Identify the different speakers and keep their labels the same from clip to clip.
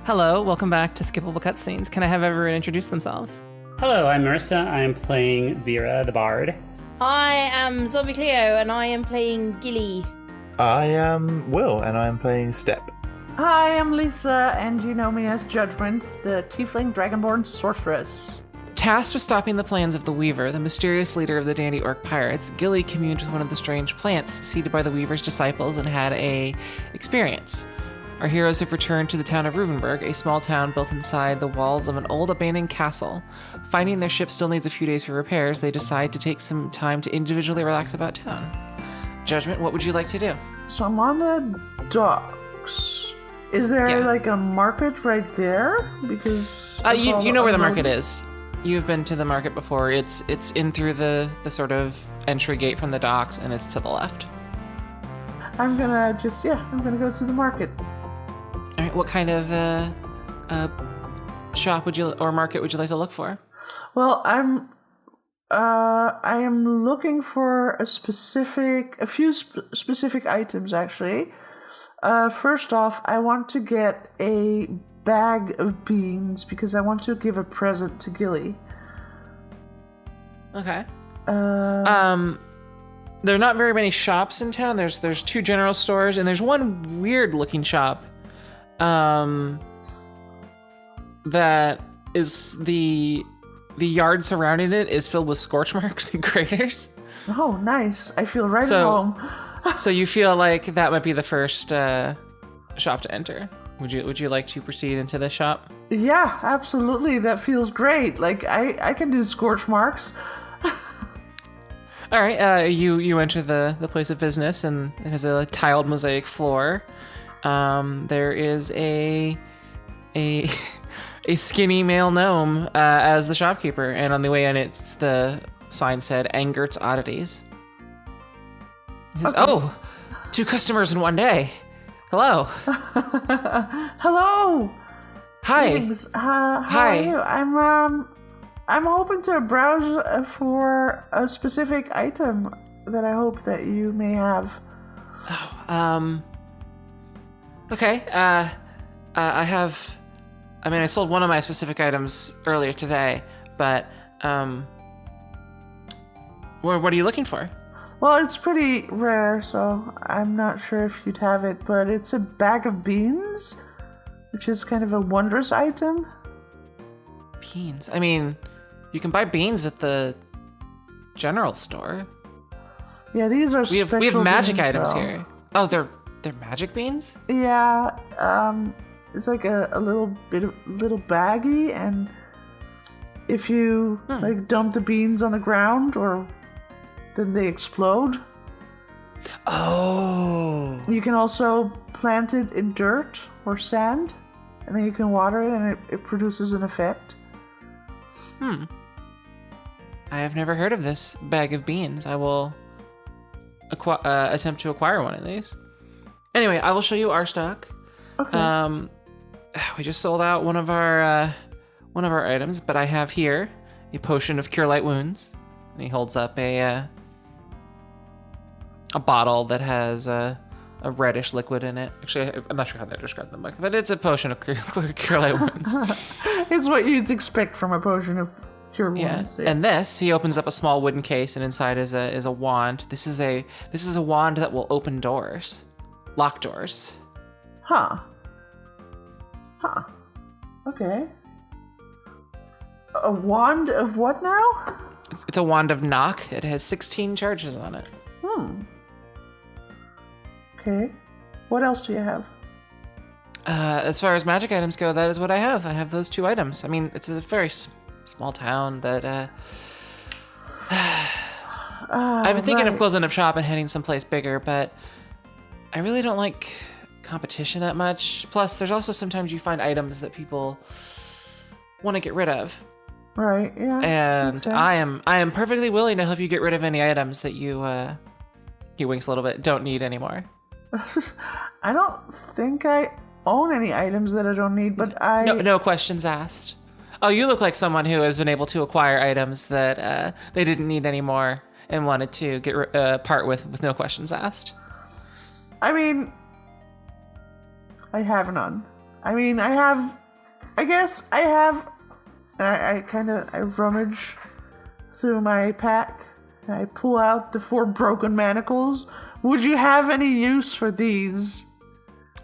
Speaker 1: Hello, welcome back to Skippable Cutscenes. Can I have everyone introduce themselves?
Speaker 2: Hello, I'm Marissa. I am playing Vera the Bard.
Speaker 3: I am Zombie Cleo, and I am playing Gilly.
Speaker 4: I am Will, and I am playing Step.
Speaker 5: Hi, I'm Lisa, and you know me as Judgement, the Tiefling Dragonborn Sorceress.
Speaker 1: Tasked with stopping the plans of the Weaver, the mysterious leader of the Dandy Orc Pirates, Gilly communed with one of the strange plants seeded by the Weaver's disciples and had a experience. Our heroes have returned to the town of Rubenberg, a small town built inside the walls of an old abandoned castle. Finding their ship still needs a few days for repairs, they decide to take some time to individually relax about town. Judgement, what would you like to do?
Speaker 5: So I'm on the docks. Is there like a market right there? Because
Speaker 1: you know where the market is. You've been to the market before. It's in through the sort of entry gate from the docks, and it's to the left.
Speaker 5: I'm gonna go to the market.
Speaker 1: All right, what kind of shop or market would you like to look for?
Speaker 5: Well, I am looking for a few specific items actually. First off, I want to get a bag of beans because I want to give a present to Gilly.
Speaker 1: Okay. There are not very many shops in town. There's two general stores, and there's one weird looking shop. That is the yard surrounding it is filled with scorch marks and craters.
Speaker 5: Oh, nice. I feel right at home.
Speaker 1: So you feel like that might be the first shop to enter. Would you like to proceed into the shop?
Speaker 5: Yeah, absolutely. That feels great. Like I can do scorch marks.
Speaker 1: All right, you enter the place of business, and it has a tiled mosaic floor. There is a skinny male gnome as the shopkeeper, and on the way in, it's the sign said "Angert's Oddities." He says,
Speaker 5: Okay.
Speaker 1: "Oh, 2 customers in one day. Hello."
Speaker 5: Hello.
Speaker 1: Hi.
Speaker 5: Greetings. How
Speaker 1: Hi.
Speaker 5: are you? I'm hoping to browse for a specific item that I hope that you may have.
Speaker 1: Okay. I sold one of my specific items earlier today, but what are you looking for?
Speaker 5: Well, it's pretty rare, so I'm not sure if you'd have it, but it's a bag of beans, which is kind of a wondrous item.
Speaker 1: Beans. I mean, you can buy beans at the general store.
Speaker 5: Yeah, these are
Speaker 1: We have
Speaker 5: special
Speaker 1: magic
Speaker 5: beans,
Speaker 1: items
Speaker 5: though.
Speaker 1: here. Oh, they're magic beans?
Speaker 5: Yeah, it's like a little baggy, and if you like dump the beans on the ground, or then they explode.
Speaker 1: Oh.
Speaker 5: You can also plant it in dirt or sand, and then you can water it, and it produces an effect.
Speaker 1: I have never heard of this bag of beans. I will attempt to acquire one of these. Anyway, I will show you our stock.
Speaker 5: Okay.
Speaker 1: We just sold out one of our items, but I have here a potion of cure light wounds. And he holds up a bottle that has a reddish liquid in it. Actually, I'm not sure how to describe the book, but it's a potion of cure light wounds.
Speaker 5: It's what you'd expect from a potion of cure wounds.
Speaker 1: Yeah. And this, he opens up a small wooden case, and inside is a wand. This is a wand that will open doors, lock doors.
Speaker 5: Huh. Okay. A wand of what now?
Speaker 1: It's a wand of knock. It has 16 charges on it.
Speaker 5: Okay. What else do you have?
Speaker 1: As far as magic items go, that is what I have. I have those 2 items. I mean, it's a very small town that I've been thinking of closing up shop and heading someplace bigger, but I really don't like competition that much. Plus, there's also sometimes you find items that people want to get rid of.
Speaker 5: Right, yeah.
Speaker 1: And
Speaker 5: makes sense.
Speaker 1: I am perfectly willing to help you get rid of any items that you he winks a little bit, don't need anymore.
Speaker 5: I don't think I own any items that I don't need, but
Speaker 1: No questions asked. Oh, you look like someone who has been able to acquire items that they didn't need anymore and wanted to get part with no questions asked.
Speaker 5: I mean, I have none. I mean, I guess I have. I rummage through my pack. And I pull out the 4 broken manacles. Would you have any use for these?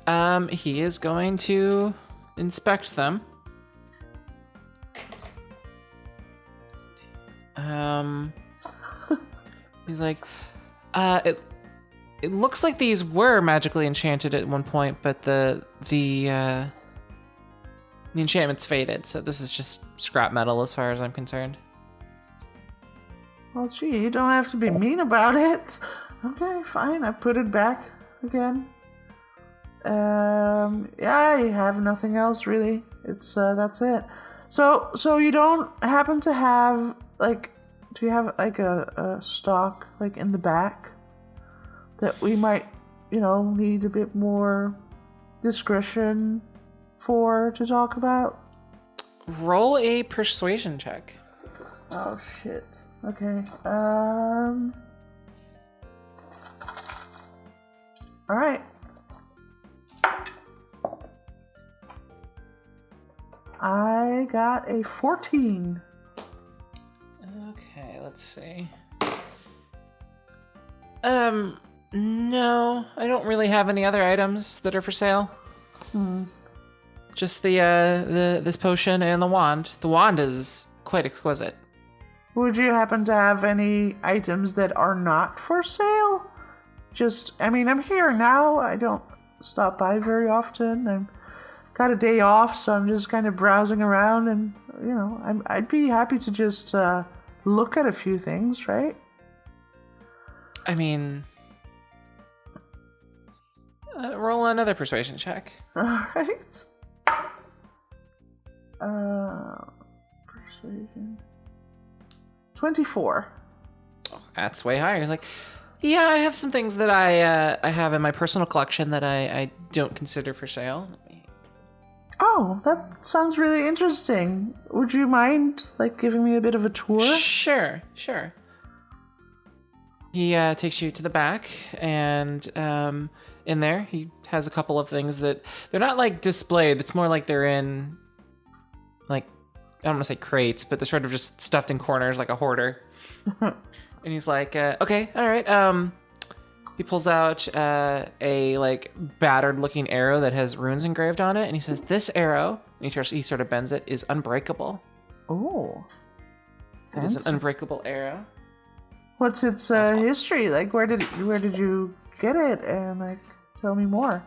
Speaker 1: He is going to inspect them. He's like, it looks like these were magically enchanted at one point, but the enchantment's faded, so this is just scrap metal as far as I'm concerned.
Speaker 5: Well, gee, you don't have to be mean about it. Okay, fine. I put it back again. Yeah, I have nothing else really. It's that's it. So you don't happen to have like, do you have like a stock like in the back that we might, need a bit more discretion to talk about?
Speaker 1: Roll a persuasion check.
Speaker 5: Oh shit. Okay. All right. I got a 14.
Speaker 1: Okay, let's see. No, I don't really have any other items that are for sale. Just the this potion and the wand. The wand is quite exquisite.
Speaker 5: Would you happen to have any items that are not for sale? I'm here now. I don't stop by very often. I've got a day off, so I'm just kind of browsing around, and I'd be happy to just look at a few things, right?
Speaker 1: I mean, roll another persuasion check.
Speaker 5: All right. Persuasion. 24.
Speaker 1: Oh, that's way higher. He's like, yeah, I have some things that I have in my personal collection that I don't consider for sale.
Speaker 5: Oh, that sounds really interesting. Would you mind, giving me a bit of a tour?
Speaker 1: Sure. He takes you to the back, and in there he has a couple of things that they're not displayed. It's more like they're in I don't want to say crates, but they're sort of just stuffed in corners like a hoarder. And he's like, okay, all right. He pulls out a battered looking arrow that has runes engraved on it, and he says, "This arrow," and he sort of bends it, "is unbreakable."
Speaker 5: Oh,
Speaker 1: it is an unbreakable arrow.
Speaker 5: What's its history? Where did you get it? And tell me more.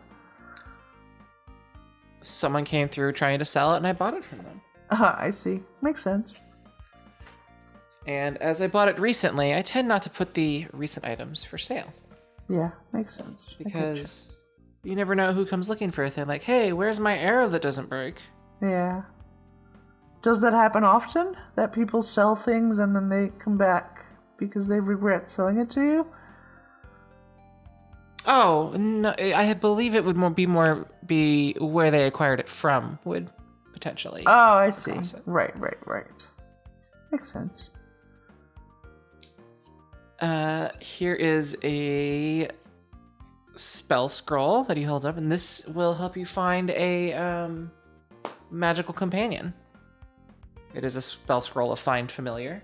Speaker 1: Someone came through trying to sell it, and I bought it from them.
Speaker 5: I see. Makes sense.
Speaker 1: And as I bought it recently, I tend not to put the recent items for sale.
Speaker 5: Yeah, makes sense.
Speaker 1: Because you never know who comes looking for a thing. Like, hey, where's my arrow that doesn't break?
Speaker 5: Yeah. Does that happen often? That people sell things and then they come back because they regret selling it to you?
Speaker 1: Oh, no, I believe it would be where they acquired it from would potentially.
Speaker 5: Oh, I see. Right. Makes sense.
Speaker 1: Here is a spell scroll that he holds up, and this will help you find a magical companion. It is a spell scroll of Find Familiar.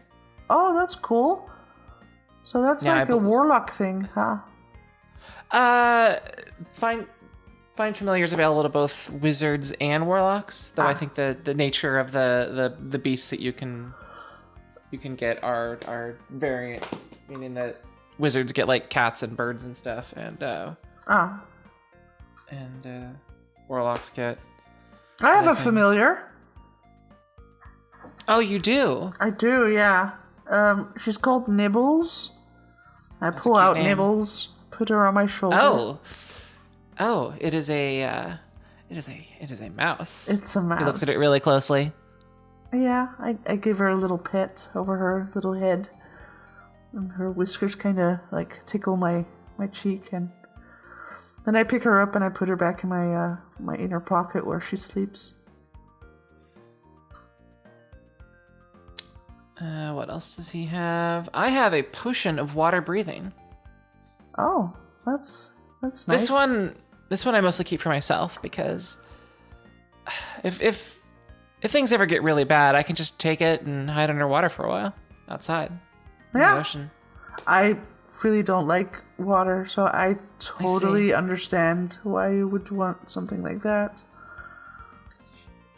Speaker 5: Oh, that's cool. So that's a warlock thing, huh?
Speaker 1: Find Familiar is available to both wizards and warlocks, though I think the nature of the beasts that you can get are variant, meaning that wizards get cats and birds and stuff, and warlocks get.
Speaker 5: I have a familiar.
Speaker 1: Oh, you do?
Speaker 5: I do, yeah. She's called Nibbles. I pull out name. Nibbles, put her on my shoulder.
Speaker 1: Oh, it is a mouse.
Speaker 5: It's a mouse.
Speaker 1: He looks at it really closely.
Speaker 5: Yeah, I give her a little pet over her little head, and her whiskers kind of tickle my cheek, and then I pick her up and I put her back in my inner pocket where she sleeps.
Speaker 1: What else does he have? I have a potion of water breathing.
Speaker 5: Oh, that's nice.
Speaker 1: This one I mostly keep for myself because if things ever get really bad, I can just take it and hide underwater for a while outside in the
Speaker 5: Yeah.
Speaker 1: ocean.
Speaker 5: I really don't like water, so I totally understand why you would want something like that.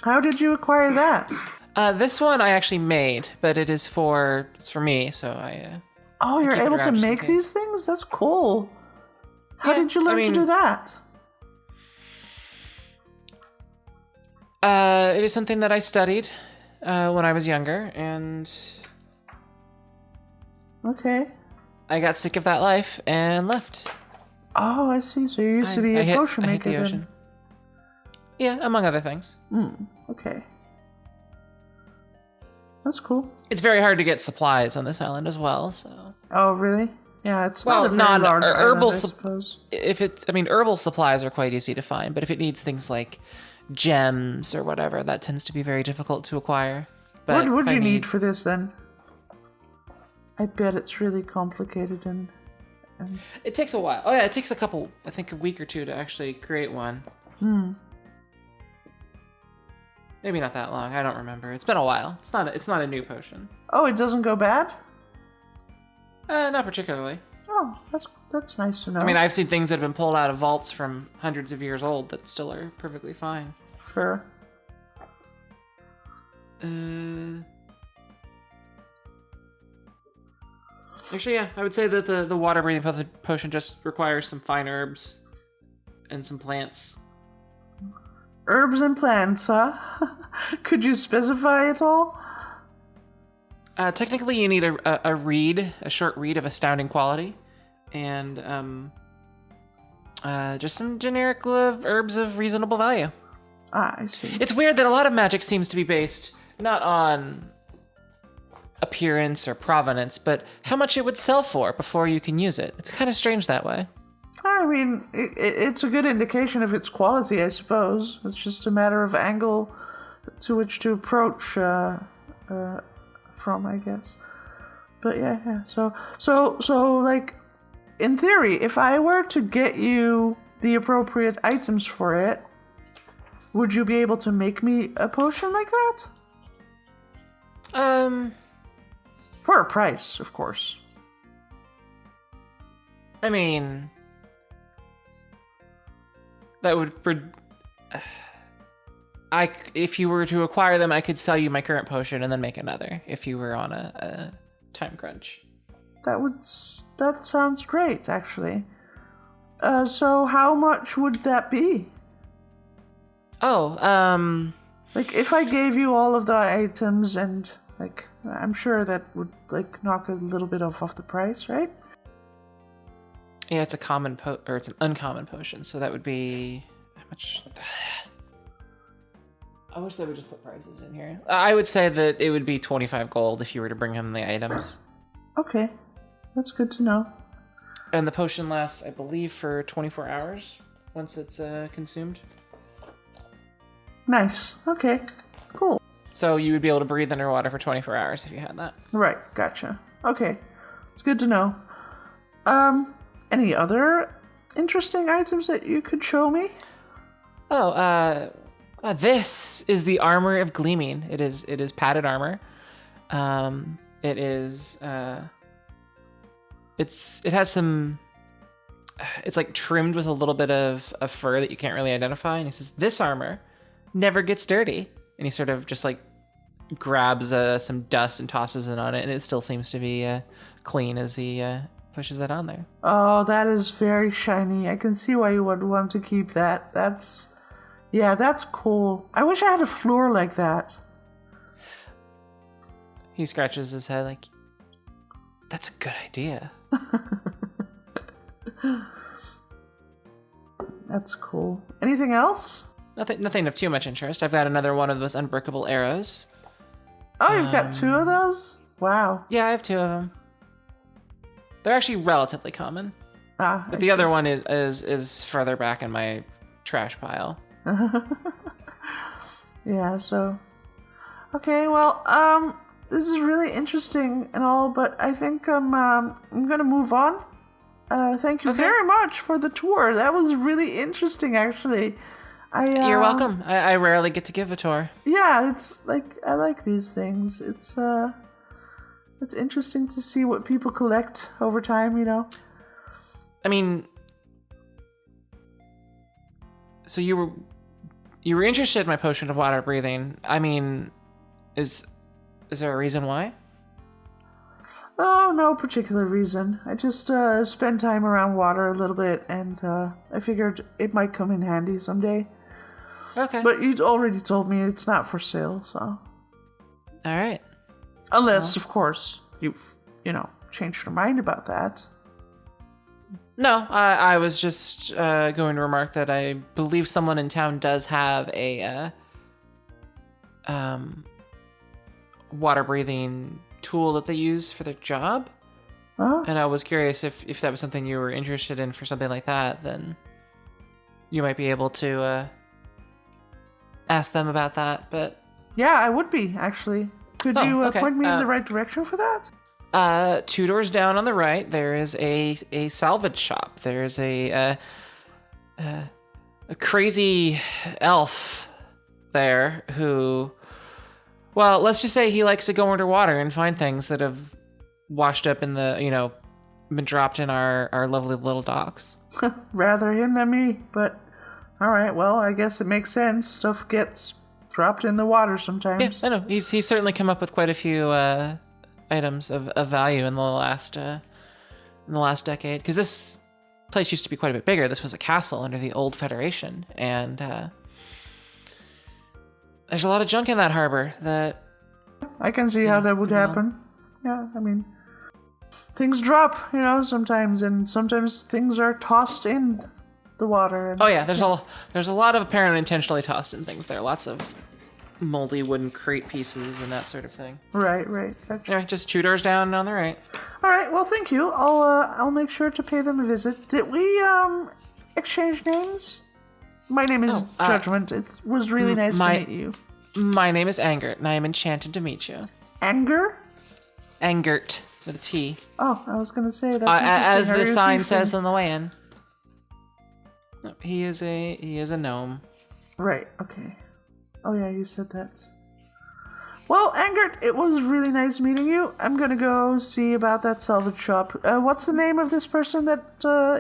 Speaker 5: How did you acquire that?
Speaker 1: This one I actually made, but it's for me, so I.
Speaker 5: Oh, you're
Speaker 1: keep it
Speaker 5: able to
Speaker 1: around just in
Speaker 5: make
Speaker 1: case.
Speaker 5: these things? That's cool. How
Speaker 1: Yeah,
Speaker 5: did you learn to
Speaker 1: I mean-
Speaker 5: do that?
Speaker 1: It is something that I studied when I was younger, and
Speaker 5: Okay.
Speaker 1: I got sick of that life and left.
Speaker 5: Oh, I see. So you used to be
Speaker 1: I
Speaker 5: a
Speaker 1: hit-
Speaker 5: potion
Speaker 1: I hit
Speaker 5: maker
Speaker 1: the
Speaker 5: then.
Speaker 1: ocean. Yeah, among other things.
Speaker 5: Okay. That's cool.
Speaker 1: It's very hard to get supplies on this island as well, so.
Speaker 5: Oh, really? Yeah, it's
Speaker 1: Well,
Speaker 5: not a very
Speaker 1: non-
Speaker 5: large
Speaker 1: or
Speaker 5: island,
Speaker 1: herbal
Speaker 5: I
Speaker 1: sup-
Speaker 5: suppose.
Speaker 1: Herbal supplies are quite easy to find, but if it needs things like gems or whatever, that tends to be very difficult to acquire. But
Speaker 5: What would
Speaker 1: if I
Speaker 5: you need for this then? I bet it's really complicated and
Speaker 1: It takes a while. Oh yeah, it takes a week or two to actually create one. Maybe not that long. I don't remember. It's been a while. It's not a new potion.
Speaker 5: oh, it doesn't go bad?
Speaker 1: Not particularly.
Speaker 5: Oh, that's nice to know.
Speaker 1: I mean, I've seen things that have been pulled out of vaults from hundreds of years old that still are perfectly fine.
Speaker 5: Sure.
Speaker 1: Actually, yeah, I would say that the water breathing potion just requires some fine herbs and some plants.
Speaker 5: Herbs and plants, huh? Could you specify it all?
Speaker 1: Technically, you need a short reed of astounding quality, and just some generic herbs of reasonable value.
Speaker 5: Ah, I see.
Speaker 1: It's weird that a lot of magic seems to be based not on appearance or provenance, but how much it would sell for before you can use it. It's kind of strange that way.
Speaker 5: I mean, it's a good indication of its quality, I suppose. It's just a matter of angle to which to approach from, I guess. But yeah. So, like, in theory, if I were to get you the appropriate items for it, would you be able to make me a potion like that? For a price, of course.
Speaker 1: I mean, that would. If you were to acquire them, I could sell you my current potion and then make another. If you were on a time crunch.
Speaker 5: That sounds great, actually. So how much would that be?
Speaker 1: Oh,
Speaker 5: Like, if I gave you all of the items and, like, I'm sure that would, like, knock a little bit off the price, right?
Speaker 1: yeah, it's a common or it's an uncommon potion, so that would be how much? I wish they would just put prices in here. I would say that it would be 25 gold if you were to bring him the items.
Speaker 5: Okay. That's good to know.
Speaker 1: And the potion lasts, I believe, for 24 hours once it's consumed.
Speaker 5: Nice. Okay. Cool.
Speaker 1: So you would be able to breathe underwater for 24 hours if you had that.
Speaker 5: Right. Gotcha. Okay. It's good to know. Any other interesting items that you could show me?
Speaker 1: Oh, this is the armor of gleaming. It is padded armor. It is it has some. It's like trimmed with a little bit of fur that you can't really identify. And he says, "This armor never gets dirty." And he sort of just like grabs some dust and tosses it on it, and it still seems to be clean as he pushes that on there.
Speaker 5: Oh, that is very shiny. I can see why you would want to keep that. That's cool. I wish I had a floor like that.
Speaker 1: He scratches his head like, "That's a good idea."
Speaker 5: That's cool. Anything else?
Speaker 1: Nothing of too much interest. I've got another one of those unbreakable arrows.
Speaker 5: Oh, you've got two of those? Wow.
Speaker 1: Yeah, I have two of them. They're actually relatively common,
Speaker 5: Ah,
Speaker 1: but the other one is further back in my trash pile.
Speaker 5: Yeah, so. Okay, well, this is really interesting and all, but I think I'm gonna move on. Thank you
Speaker 1: Okay.
Speaker 5: very much for the tour. That was really interesting, actually.
Speaker 1: You're welcome. I rarely get to give a tour.
Speaker 5: Yeah, it's like I like these things. It's interesting to see what people collect over time, you know.
Speaker 1: I mean, so you were interested in my potion of water breathing. I mean, is there a reason why?
Speaker 5: Oh, no particular reason. I just spend time around water a little bit, and I figured it might come in handy someday.
Speaker 1: Okay.
Speaker 5: But you'd already told me it's not for sale, so.
Speaker 1: All right.
Speaker 5: Unless, of course, you've, changed your mind about that.
Speaker 1: No, I was just going to remark that I believe someone in town does have a water breathing tool that they use for their job.
Speaker 5: Huh?
Speaker 1: And I was curious if that was something you were interested in for something like that, then you might be able to ask them about that. But
Speaker 5: Yeah, I would be, actually. Could
Speaker 1: Oh,
Speaker 5: you
Speaker 1: okay.
Speaker 5: point me in the right direction for that?
Speaker 1: 2 doors down on the right, there is a salvage shop. There's a crazy elf there who, well, let's just say he likes to go underwater and find things that have washed up in the, been dropped in our lovely little docks.
Speaker 5: Rather him than me, but alright, well, I guess it makes sense. Stuff gets dropped in the water sometimes.
Speaker 1: Yeah, I know. He's certainly come up with quite a few items of value in the last decade. Because this place used to be quite a bit bigger. This was a castle under the old Federation, and there's a lot of junk in that harbor that.
Speaker 5: I can see how that would happen. Yeah, I mean, things drop, sometimes, and sometimes things are tossed in the water. And,
Speaker 1: Oh yeah, there's a lot of apparently intentionally tossed in things there. Lots of moldy wooden crate pieces and that sort of thing.
Speaker 5: Right. Gotcha.
Speaker 1: Anyway, just 2 doors down on the right.
Speaker 5: All right. Well, thank you. I'll make sure to pay them a visit. Did we exchange names? My name is Judgement. It was really nice to meet you.
Speaker 1: My name is Angert, and I am enchanted to meet you.
Speaker 5: Anger?
Speaker 1: Angert with a T.
Speaker 5: Oh, I was gonna say that's interesting.
Speaker 1: As
Speaker 5: Are
Speaker 1: the
Speaker 5: you a
Speaker 1: sign
Speaker 5: thief
Speaker 1: says
Speaker 5: then?
Speaker 1: on the way in. No, he is a gnome.
Speaker 5: Right. Okay. Oh yeah, you said that. Well, Angert, it was really nice meeting you. I'm gonna go see about that salvage shop. What's the name of this person that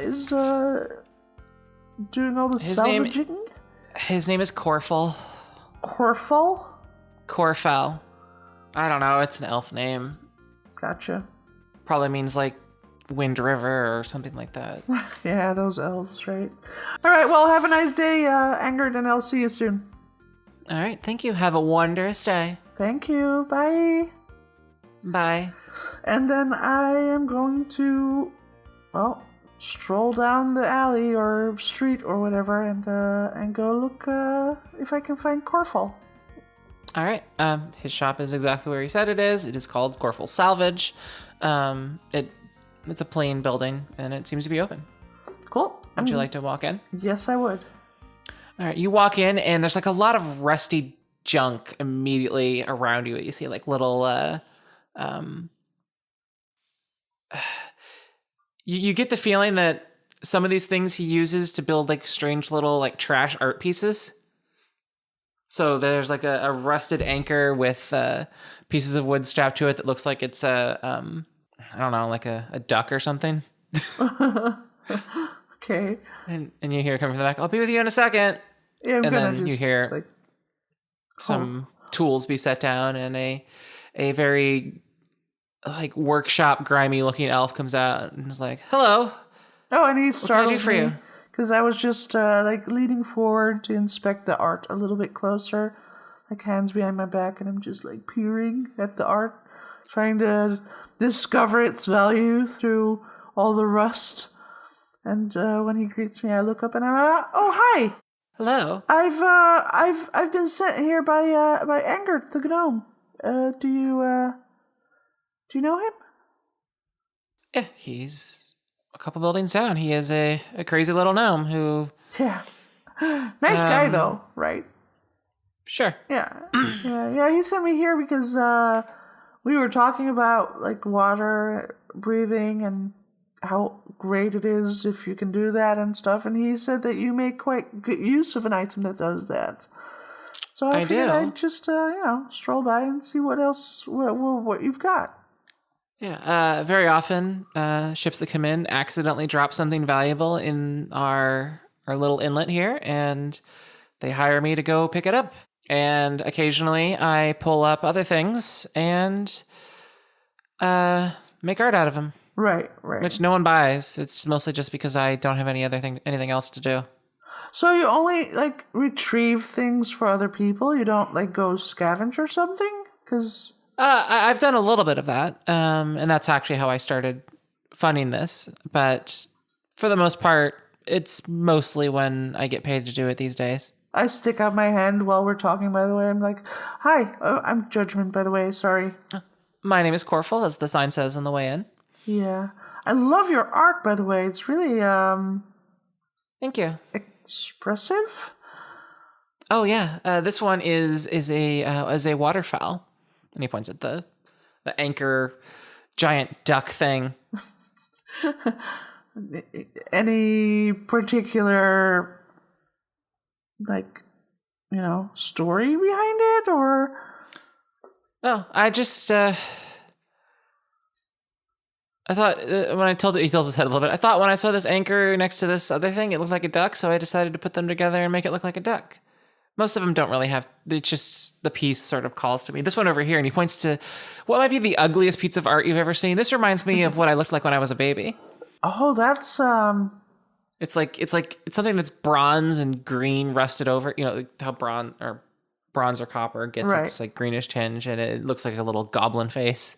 Speaker 5: is doing all the salvaging?
Speaker 1: His name is Corfel.
Speaker 5: Corfel?
Speaker 1: Corfel. I don't know. It's an elf name.
Speaker 5: Gotcha.
Speaker 1: Probably means like Wind River or something like that.
Speaker 5: Yeah, those elves, right? All right. Well, have a nice day, Angert, and I'll see you soon.
Speaker 1: All right. Thank you. Have a wondrous day.
Speaker 5: Thank you. Bye.
Speaker 1: Bye.
Speaker 5: And then I am going to, stroll down the alley or street or whatever and go look if I can find Corfel.
Speaker 1: All right. His shop is exactly where he said it is. It is called Corfel Salvage. It's a plain building and it seems to be open.
Speaker 5: Cool.
Speaker 1: Would you like to walk in?
Speaker 5: Yes, I would.
Speaker 1: All right. You walk in and there's like a lot of rusty junk immediately around you. You see like little you get the feeling that some of these things he uses to build like strange little like trash art pieces. So there's like a rusted anchor with pieces of wood strapped to it that looks like it's I don't know, like a duck or something.
Speaker 5: Okay.
Speaker 1: And you hear coming from the back, I'll be with you in a second.
Speaker 5: Yeah, I'm
Speaker 1: And
Speaker 5: gonna
Speaker 1: then
Speaker 5: just
Speaker 1: you hear some tools be set down and a very like workshop grimy looking elf comes out and is like, hello.
Speaker 5: Oh, and he
Speaker 1: What can I do
Speaker 5: startles
Speaker 1: for
Speaker 5: me
Speaker 1: you?
Speaker 5: because I was just leaning forward to inspect the art a little bit closer, like hands behind my back, and I'm just like peering at the art, trying to discover its value through all the rust. And when he greets me, I look up and I'm oh hi.
Speaker 1: Hello.
Speaker 5: I've been sent here by Angert the gnome. Do you know him?
Speaker 1: Yeah, he's a couple buildings down. He is a crazy little gnome who...
Speaker 5: Yeah. Nice guy though, right?
Speaker 1: Sure.
Speaker 5: Yeah. Yeah, he sent me here because we were talking about like water breathing and how great it is if you can do that and stuff. And he said that you make quite good use of an item that does that. So I figured
Speaker 1: do.
Speaker 5: I'd just, stroll by and see what else, what you've got.
Speaker 1: Yeah, very often ships that come in accidentally drop something valuable in our little inlet here, and they hire me to go pick it up. And occasionally I pull up other things and make art out of them.
Speaker 5: Right.
Speaker 1: Which no one buys. It's mostly just because I don't have anything else to do.
Speaker 5: So you only, retrieve things for other people? You don't, go scavenge or something? Because...
Speaker 1: I've done a little bit of that, and that's actually how I started funding this. But for the most part, it's mostly when I get paid to do it these days.
Speaker 5: I stick out my hand while we're talking, by the way. I'm like, hi, I'm Judgement, by the way, sorry.
Speaker 1: My name is Corful, as the sign says on the way in.
Speaker 5: Yeah. I love your art, by the way. It's really,
Speaker 1: Thank you.
Speaker 5: expressive.
Speaker 1: Oh, yeah. This one is a waterfowl. And he points at the anchor giant duck thing.
Speaker 5: Any particular, story behind it, or?
Speaker 1: Oh, I just, I thought, when he tells his head a little bit, I thought when I saw this anchor next to this other thing, it looked like a duck, so I decided to put them together and make it look like a duck. Most of them don't really have, it's just the piece sort of calls to me. This one over here, and he points to what might be the ugliest piece of art you've ever seen. This reminds me of what I looked like when I was a baby.
Speaker 5: Oh, that's,
Speaker 1: It's something that's bronze and green rusted over, how bronze or copper gets
Speaker 5: right.
Speaker 1: its greenish tinge, and it looks like a little goblin face.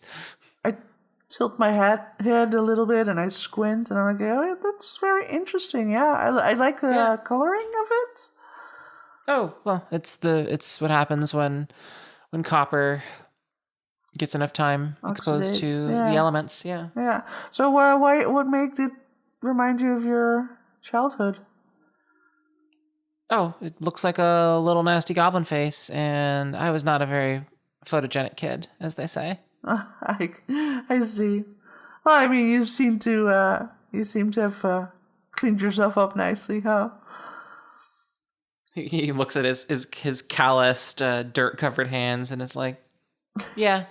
Speaker 5: I tilt my head a little bit and I squint and I'm like, oh, that's very interesting. Yeah, I like the coloring of it.
Speaker 1: Oh, well, it's what happens when copper gets enough time exposed to the elements. Yeah.
Speaker 5: Yeah. So what made it remind you of your childhood?
Speaker 1: Oh, it looks like a little nasty goblin face, and I was not a very photogenic kid, as they say.
Speaker 5: I see. Well, I mean, you seem to have cleaned yourself up nicely, huh?
Speaker 1: He looks at his calloused, dirt-covered hands and is like, yeah.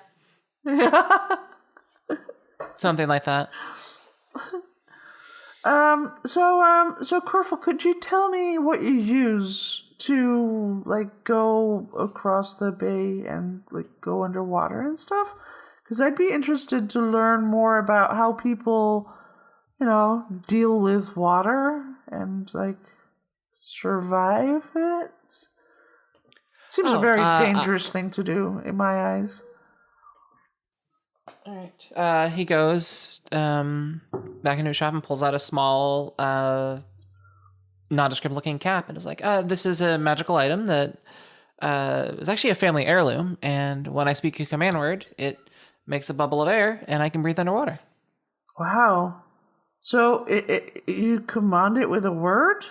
Speaker 1: Something like that. So
Speaker 5: Corful, could you tell me what you use to go across the bay and go underwater and stuff? Because I'd be interested to learn more about how people, deal with water and survive it. Seems a very dangerous thing to do in my eyes.
Speaker 1: All right. He goes back into his shop and pulls out a small, nondescript-looking cap, and is like, "This is a magical item that is actually a family heirloom. And when I speak a command word, it makes a bubble of air, and I can breathe underwater."
Speaker 5: Wow! So you command it with a word?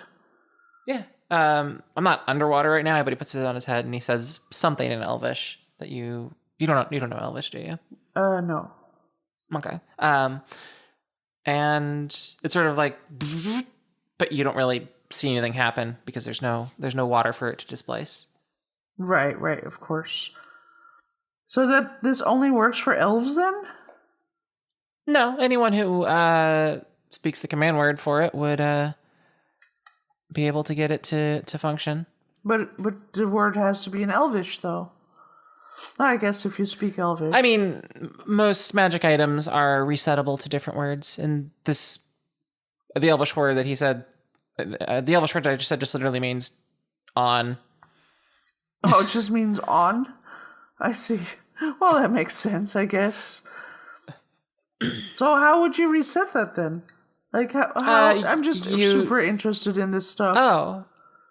Speaker 1: Yeah. I'm not underwater right now, but he puts it on his head and he says something in Elvish that you don't know Elvish, do you?
Speaker 5: No.
Speaker 1: Okay. And it's sort of but you don't really see anything happen because there's no water for it to displace.
Speaker 5: Right, of course. So that this only works for elves then?
Speaker 1: No, anyone who speaks the command word for it would be able to get it to function.
Speaker 5: But the word has to be in Elvish, though. I guess if you speak Elvish.
Speaker 1: I mean, most magic items are resettable to different words. And the Elvish word that he said, the Elvish word that I just said just literally means on.
Speaker 5: Oh, it just means on? I see. Well, that makes sense, I guess. So how would you reset that then? How I'm just super interested in this stuff.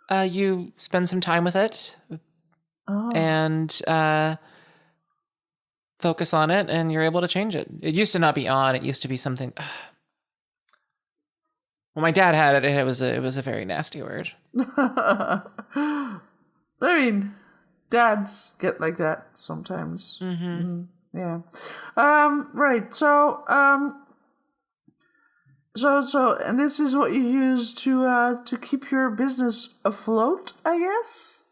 Speaker 1: Oh, you spend some time with it. And focus on it, and you're able to change it. It used to not be on. It used to be something. When my dad had it, it was a very nasty word.
Speaker 5: I mean, dads get like that sometimes. Mm-hmm. Yeah. Right. So, And this is what you use to keep your business afloat, I guess.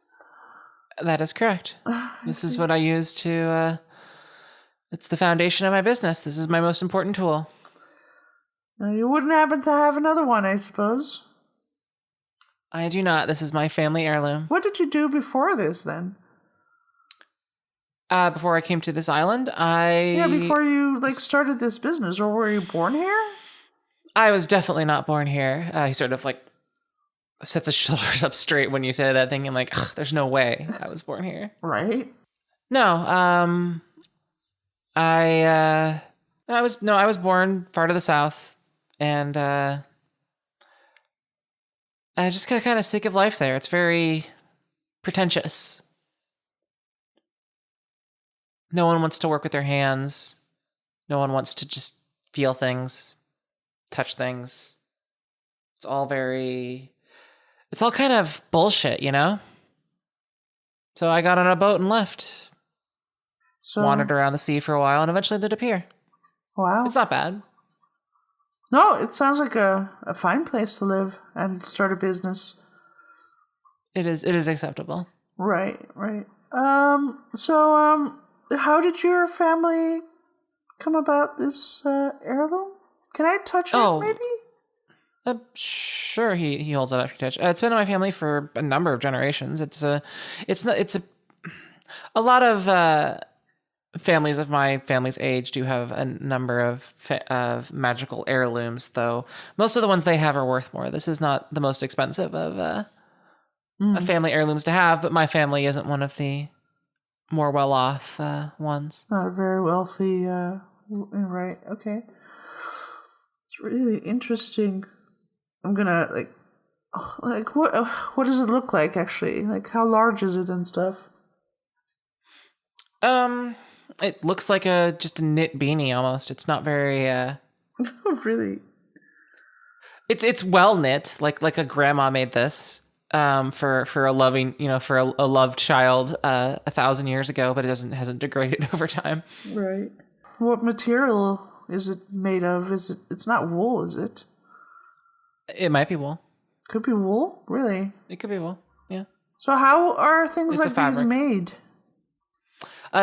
Speaker 1: That is correct. This is what I use to. It's the foundation of my business. This is my most important tool.
Speaker 5: Now, you wouldn't happen to have another one, I suppose.
Speaker 1: I do not. This is my family heirloom.
Speaker 5: What did you do before this, then?
Speaker 1: Before I came to this island,
Speaker 5: before you started this business, or were you born here?
Speaker 1: I was definitely not born here. He sort of sets his shoulders up straight when you say that thing. I'm like, there's no way I was born here.
Speaker 5: Right?
Speaker 1: No. I was born far to the south, and I just got kind of sick of life there. It's very pretentious. No one wants to work with their hands. No one wants to just feel things, touch things. It's all kind of bullshit, you know? So I got on a boat and left. Wandered around the sea for a while and eventually did appear.
Speaker 5: Wow.
Speaker 1: It's not bad.
Speaker 5: No, it sounds like a fine place to live and start a business.
Speaker 1: It is acceptable.
Speaker 5: Right. How did your family come about this heirloom? Can I touch it, maybe?
Speaker 1: Sure. He holds it up for touch. It's been in my family for a number of generations. A lot of families of my family's age do have a number of magical heirlooms, though most of the ones they have are worth more. This is not the most expensive of family heirlooms to have, but my family isn't one of the more well-off ones.
Speaker 5: Not very wealthy, right, okay. It's really interesting. I'm gonna, what does it look like, actually? How large is it and stuff?
Speaker 1: It looks like just a knit beanie almost. It's not very
Speaker 5: Really?
Speaker 1: It's well knit, like a grandma made this for a loving, for a loved child 1,000 years ago, but it hasn't degraded over time.
Speaker 5: Right. What material is it made of? It's not wool, is it?
Speaker 1: It might be wool.
Speaker 5: Could be wool? Really?
Speaker 1: It could be wool. Yeah.
Speaker 5: So how are things like these made?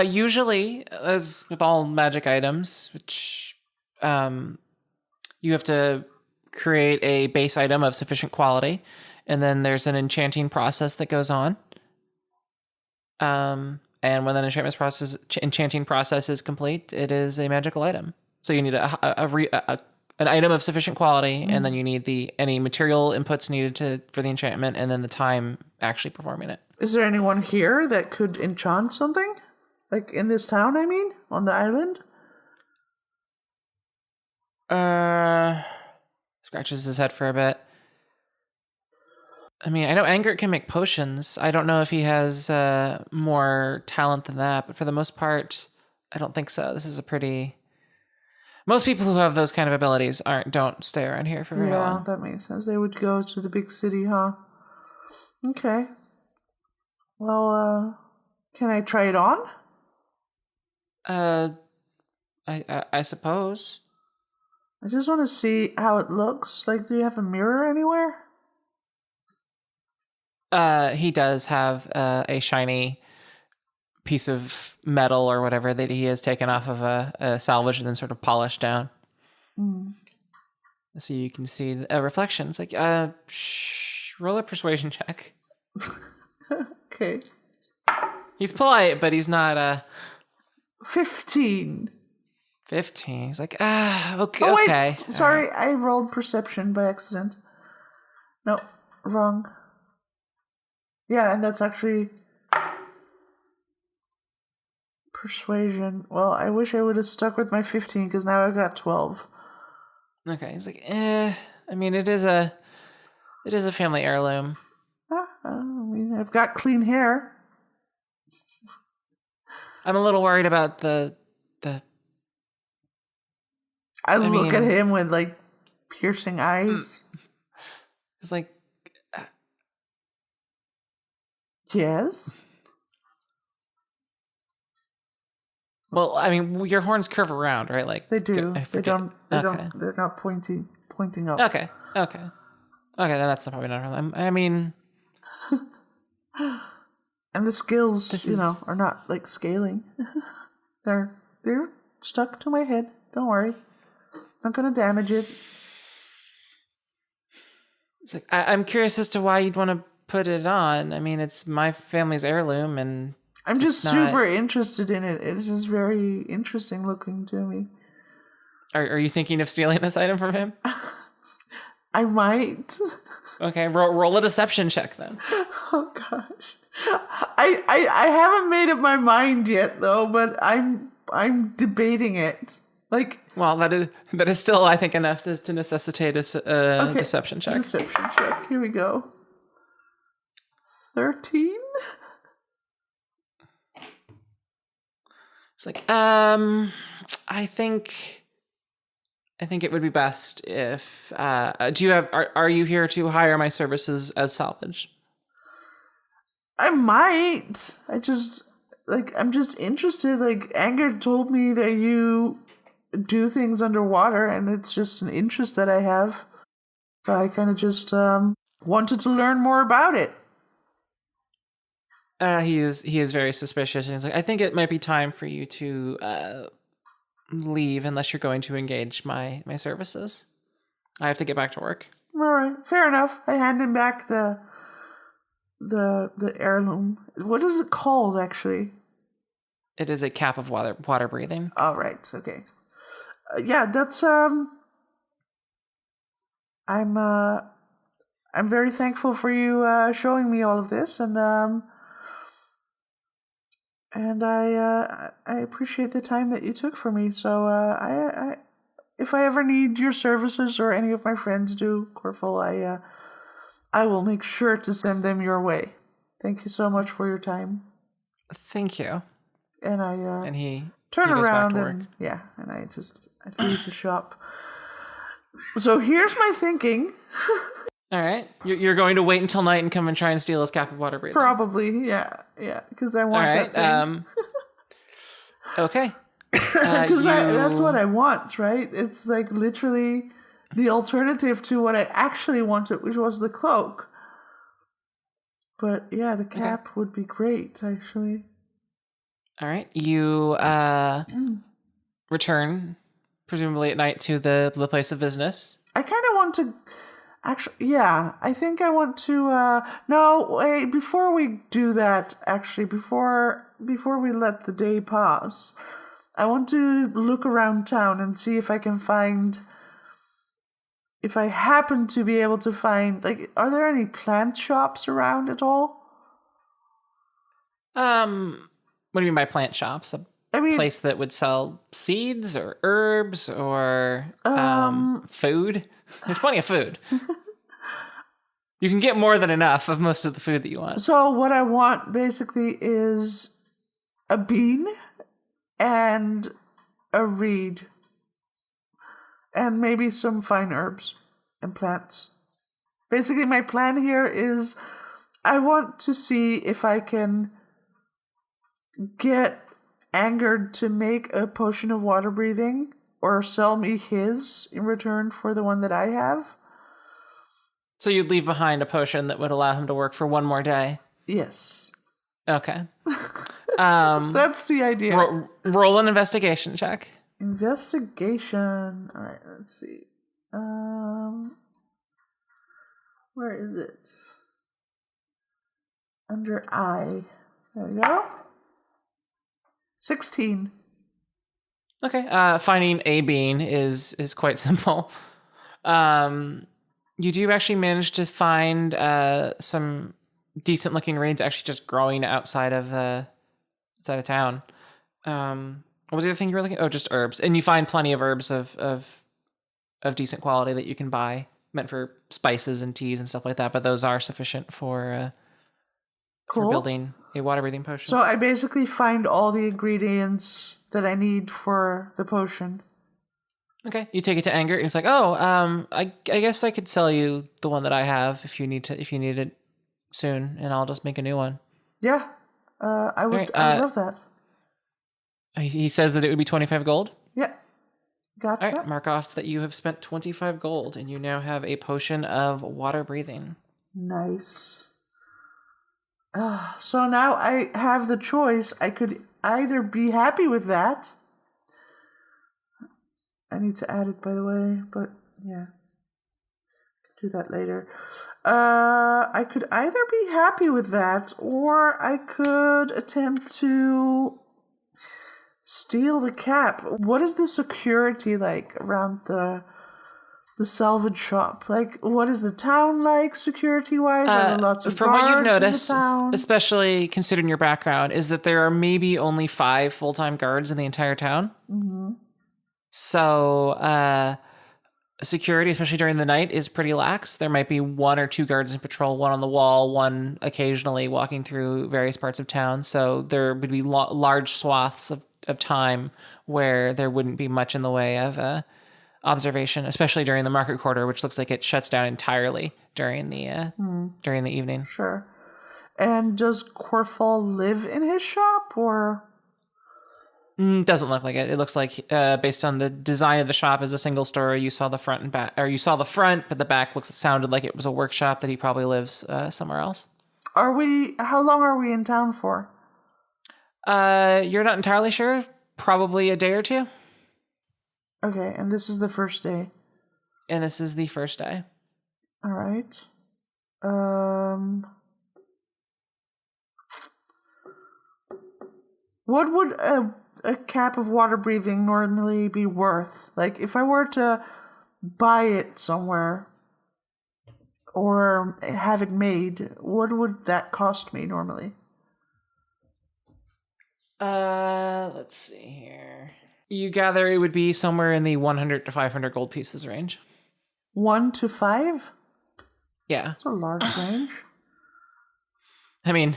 Speaker 1: Usually, as with all magic items, which you have to create a base item of sufficient quality, and then there's an enchanting process that goes on. And when that enchanting process is complete, it is a magical item. So you need an item of sufficient quality, and then you need any material inputs needed for the enchantment, and then the time actually performing it.
Speaker 5: Is there anyone here that could enchant something? In this town, I mean? On the island?
Speaker 1: Scratches his head for a bit. I mean, I know Angert can make potions. I don't know if he has more talent than that, but for the most part, I don't think so. This is most people who have those kind of abilities don't stay around here for very long.
Speaker 5: Yeah, that makes sense. They would go to the big city, huh? Okay. Well, can I try it on?
Speaker 1: I suppose.
Speaker 5: I just want to see how it looks. Do you have a mirror anywhere?
Speaker 1: He does have a shiny piece of metal or whatever that he has taken off of a salvage and then sort of polished down. So you can see a reflection. It's roll a persuasion check.
Speaker 5: Okay.
Speaker 1: He's polite, but he's not
Speaker 5: 15.
Speaker 1: 15. He's like, okay.
Speaker 5: Oh, wait,
Speaker 1: okay.
Speaker 5: Sorry, I rolled perception by accident. No, wrong. Yeah, and that's actually persuasion. Well, I wish I would have stuck with my 15 because now I've got 12.
Speaker 1: Okay, he's like, I mean, it is a family heirloom.
Speaker 5: I've got clean hair.
Speaker 1: I'm a little worried about the.
Speaker 5: I look at him with piercing eyes.
Speaker 1: It's like.
Speaker 5: Yes.
Speaker 1: Well, I mean, your horns curve around, right?
Speaker 5: They do. They don't.
Speaker 1: Okay.
Speaker 5: They're not pointy pointing up.
Speaker 1: Okay. Then that's probably not a problem. I mean,
Speaker 5: And the skills,
Speaker 1: This
Speaker 5: you
Speaker 1: is-
Speaker 5: know, are not like scaling. they're stuck to my head. Don't worry. Not gonna damage it.
Speaker 1: it's like I'm curious as to why you'd want to put it on. I mean, it's my family's heirloom, and
Speaker 5: I'm just
Speaker 1: not-
Speaker 5: super interested in it. It's just very interesting looking to me.
Speaker 1: are you thinking of stealing this item from him?
Speaker 5: I might.
Speaker 1: Okay, roll a deception check then.
Speaker 5: Oh gosh. I haven't made up my mind yet though, but I'm debating it. Like,
Speaker 1: Well, that is still, I think, enough to necessitate a deception check.
Speaker 5: Deception check. Here we go. 13?
Speaker 1: It's like, I think it would be best if are you here to hire my services as salvage?
Speaker 5: I might. I'm just interested. Like, Anger told me that you do things underwater, and it's just an interest that I have. So I kind of just wanted to learn more about it.
Speaker 1: He is very suspicious, and he's like, I think it might be time for you to leave unless you're going to engage my services. I have to get back to work.
Speaker 5: All right, fair enough. I hand him back the heirloom. What is it called, actually?
Speaker 1: It is a cap of water breathing.
Speaker 5: All right, okay. Yeah, that's I'm very thankful for you showing me all of this, and I appreciate the time that you took for me. So I if I ever need your services or any of my friends do, Corful, I will make sure to send them your way. Thank you so much for your time.
Speaker 1: Thank you.
Speaker 5: And I
Speaker 1: And he
Speaker 5: turn
Speaker 1: he goes back
Speaker 5: around
Speaker 1: to work.
Speaker 5: and I leave the shop. So here's my thinking.
Speaker 1: All right, you're going to wait until night and come and try and steal his cap of water breathing.
Speaker 5: Probably, yeah, because I
Speaker 1: All
Speaker 5: want
Speaker 1: right.
Speaker 5: that thing.
Speaker 1: Okay.
Speaker 5: Because that's what I want, right? It's like literally the alternative to what I actually wanted, which was the cloak. But yeah, the cap would be great, actually.
Speaker 1: All right. You return, presumably at night, to the place of business.
Speaker 5: I kind of want to. Actually, yeah, I think I want to. No, wait. Before we do that, actually, before we let the day pass, I want to look around town and see if I can find. If I happen to be able to find, like, are there any plant shops around at all?
Speaker 1: What do you mean by plant shops?
Speaker 5: I mean,
Speaker 1: Place that would sell seeds or herbs or food? There's plenty of food. You can get more than enough of most of the food that you want.
Speaker 5: so what I want basically is a bean and a reed. And maybe some fine herbs and plants. Basically, my plan here is I want to see if I can get Angered to make a potion of water breathing or sell me his in return for the one that I have.
Speaker 1: So you'd leave behind a potion that would allow him to work for one more day?
Speaker 5: Yes.
Speaker 1: Okay.
Speaker 5: That's the idea.
Speaker 1: Roll an investigation check.
Speaker 5: Investigation. All right, let's see. Where is it? Under I. There we go. 16.
Speaker 1: Okay. Finding a bean is quite simple. You do actually manage to find some decent looking reeds actually just growing outside of town. What was the other thing you were looking at? Oh, just herbs. And you find plenty of herbs of decent quality that you can buy, meant for spices and teas and stuff like that, but those are sufficient for building a water breathing potion.
Speaker 5: So I basically find all the ingredients that I need for the potion.
Speaker 1: Okay, you take it to Anger, and he's like, "Oh, I guess I could sell you the one that I have if you need it soon, and I'll just make a new one."
Speaker 5: Yeah, I would.
Speaker 1: Right,
Speaker 5: I would love that.
Speaker 1: He says that it would be 25 gold.
Speaker 5: Yeah. Gotcha.
Speaker 1: All right, mark off that you have spent 25 gold, and you now have a potion of water breathing.
Speaker 5: Nice. So now I have the choice. I could either be happy with that. I need to add it, by the way, but yeah. Do that later. I could either be happy with that, or I could attempt to steal the cap. What is the security like around the salvage shop? Like, what is the town like security-wise? Are there lots of
Speaker 1: From what you've
Speaker 5: guards
Speaker 1: noticed,
Speaker 5: in the town?
Speaker 1: especially considering your background, is that there are maybe only 5 full-time guards in the entire town.
Speaker 5: Mm-hmm.
Speaker 1: So, security, especially during the night, is pretty lax. There might be 1 or 2 guards in patrol, 1 on the wall, 1 occasionally walking through various parts of town. So there would be large swaths of time where there wouldn't be much in the way of observation, especially during the market quarter, which looks like it shuts down entirely during the evening.
Speaker 5: Sure. And does Corfall live in his shop, or?
Speaker 1: Doesn't look like it. It looks like, based on the design of the shop, as a single story. You saw the front and back, or you saw the front, but the back sounded like it was a workshop that he probably lives somewhere else.
Speaker 5: How long are we in town for?
Speaker 1: You're not entirely sure. Probably a day or 2.
Speaker 5: Okay, and this is the first day.
Speaker 1: And this is the first day.
Speaker 5: All right. What would a cap of water breathing normally be worth? Like, if I were to buy it somewhere or have it made, what would that cost me normally?
Speaker 1: Let's see here. You gather it would be somewhere in the 100 to 500 gold pieces range.
Speaker 5: 1 to 5?
Speaker 1: Yeah.
Speaker 5: That's a large range.
Speaker 1: I mean,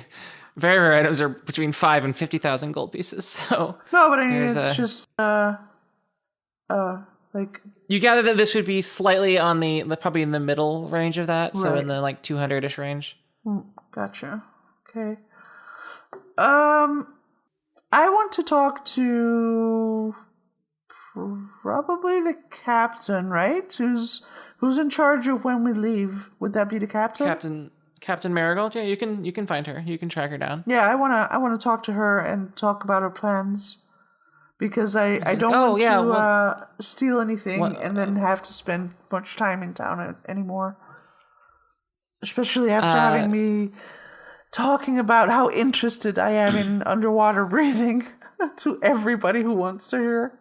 Speaker 1: very rare items are between 5 and 50,000 gold pieces. So
Speaker 5: no, but I mean, it's just like,
Speaker 1: you gather that this would be slightly on the probably in the middle range of that, so
Speaker 5: right.
Speaker 1: in the like 200-ish range.
Speaker 5: Gotcha. Okay. I want to talk to probably the captain, right? Who's in charge of when we leave? Would that be the captain?
Speaker 1: Captain Marigold. Yeah, you can find her. You can track her down.
Speaker 5: Yeah, I wanna talk to her and talk about our plans, because I don't want to steal anything and then have to spend much time in town anymore. Especially after having me talking about how interested I am in underwater breathing to everybody who wants to hear.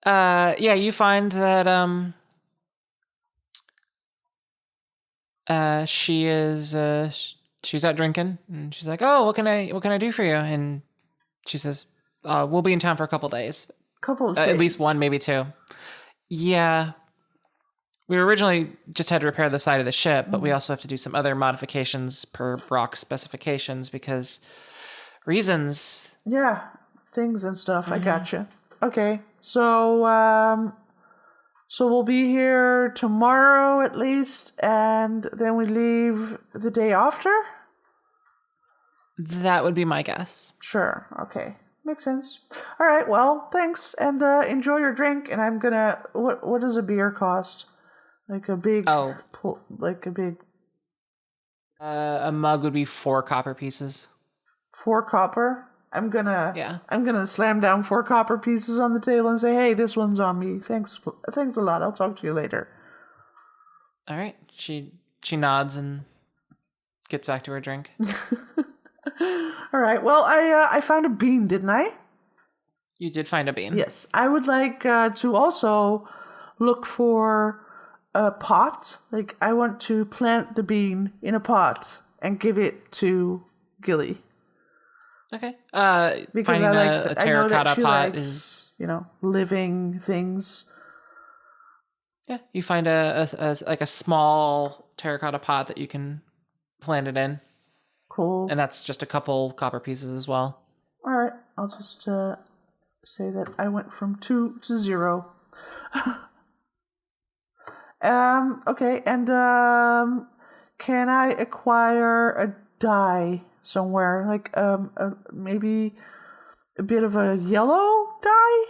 Speaker 1: Yeah, you find that she is she's out drinking, and she's like, "Oh, what can I do for you?" And she says, "We'll be in town for a couple days.
Speaker 5: Couple of days.
Speaker 1: At least 1, maybe 2. Yeah. We originally just had to repair the side of the ship, but we also have to do some other modifications per Brock specifications because reasons.
Speaker 5: Yeah, things and stuff. I gotcha. Okay, so we'll be here tomorrow at least, and then we leave the day after?
Speaker 1: That would be my guess.
Speaker 5: Sure, okay. Makes sense. All right, well, thanks, and enjoy your drink, and I'm gonna... What does a beer cost? Like a big...
Speaker 1: Oh.
Speaker 5: A
Speaker 1: mug would be 4 copper pieces.
Speaker 5: 4 copper? I'm gonna slam down 4 copper pieces on the table and say, "Hey, this one's on me. Thanks a lot. I'll talk to you later."
Speaker 1: All right. She nods and gets back to her drink.
Speaker 5: All right. Well, I found a bean, didn't I?
Speaker 1: You did find a bean.
Speaker 5: Yes. I would like to also look for a pot. Like, I want to plant the bean in a pot and give it to Gilly.
Speaker 1: Okay.
Speaker 5: Because
Speaker 1: finding
Speaker 5: I like
Speaker 1: a
Speaker 5: I know that
Speaker 1: terracotta
Speaker 5: she
Speaker 1: pot
Speaker 5: likes,
Speaker 1: is
Speaker 5: living things.
Speaker 1: yeah. You find a small terracotta pot that you can plant it in,
Speaker 5: Cool.
Speaker 1: and that's just a couple copper pieces as well.
Speaker 5: All right. I'll just say that I went from 2 to 0. Okay. And can I acquire a dye somewhere, like maybe a bit of a yellow dye?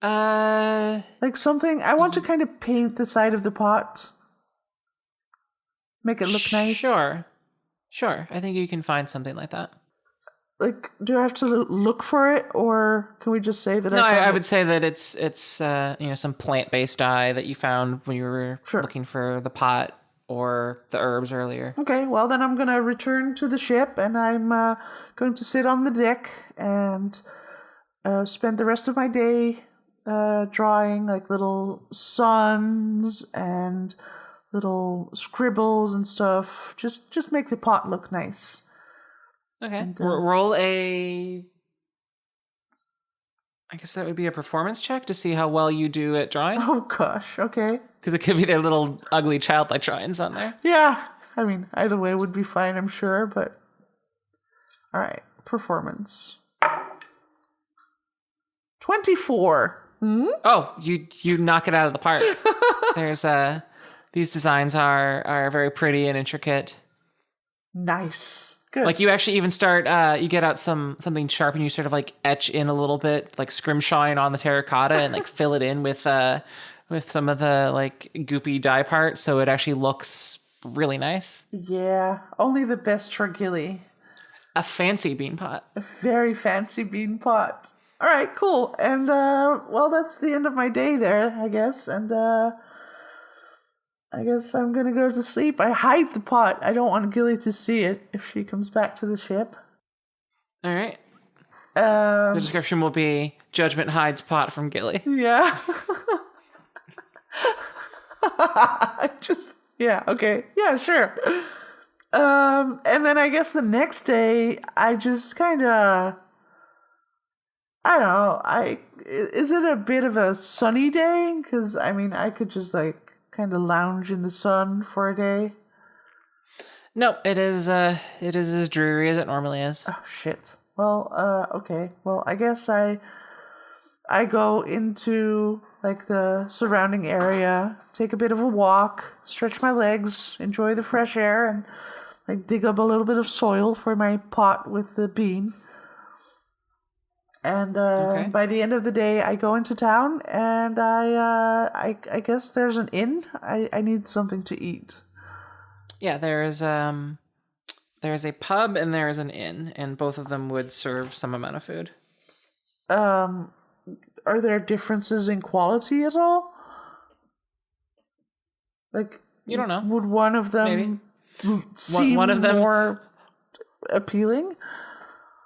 Speaker 5: Like something. I want to kind of paint the side of the pot, make it look nice.
Speaker 1: Sure. I think you can find something like that.
Speaker 5: Like, do I have to look for it, or can we just say that
Speaker 1: No,
Speaker 5: I found
Speaker 1: I
Speaker 5: it?
Speaker 1: would say that it's some plant-based dye that you found when you were
Speaker 5: Sure.
Speaker 1: looking for the pot or the herbs earlier.
Speaker 5: Okay, well then I'm gonna return to the ship, and I'm going to sit on the deck and spend the rest of my day drawing like little suns and little scribbles and stuff. Just make the pot look nice.
Speaker 1: Okay.
Speaker 5: And,
Speaker 1: Roll a. I guess that would be a performance check to see how well you do at drawing.
Speaker 5: Oh gosh, okay.
Speaker 1: Because it could be their little ugly childlike drawings on there.
Speaker 5: Yeah, I mean either way would be fine, I'm sure. But all right, performance. 24.
Speaker 1: Oh, you knock it out of the park. There's these designs are very pretty and intricate.
Speaker 5: Nice. Good.
Speaker 1: Like you actually even start you get out something sharp and you sort of like etch in a little bit like scrimshine on the terracotta and like fill it in with some of the like goopy dye parts so it actually looks really nice.
Speaker 5: Yeah, only the best for Gilly.
Speaker 1: A fancy bean pot.
Speaker 5: A very fancy bean pot. All right, cool. And well, that's the end of my day there, I guess. And I guess I'm gonna go to sleep. I hide the pot. I don't want Gilly to see it if she comes back to the ship.
Speaker 1: All right. The description will be Judgement hides pot from Gilly.
Speaker 5: Yeah. Yeah, okay. Yeah, sure. And then I guess the next day, I just kind of, I don't know, is it a bit of a sunny day? Because, I mean, I could just, like, kind of lounge in the sun for a day.
Speaker 1: No, it is as dreary as it normally is.
Speaker 5: Oh, shit. Well, okay. Well, I guess I go into like the surrounding area, take a bit of a walk, stretch my legs, enjoy the fresh air, and like dig up a little bit of soil for my pot with the bean. And by the end of the day, I go into town, and I guess there's an inn. I need something to eat.
Speaker 1: Yeah, there's a pub and there is an inn, and both of them would serve some amount of food.
Speaker 5: Are there differences in quality at all? Like,
Speaker 1: You don't know.
Speaker 5: Would one of them seem
Speaker 1: one of them
Speaker 5: more appealing?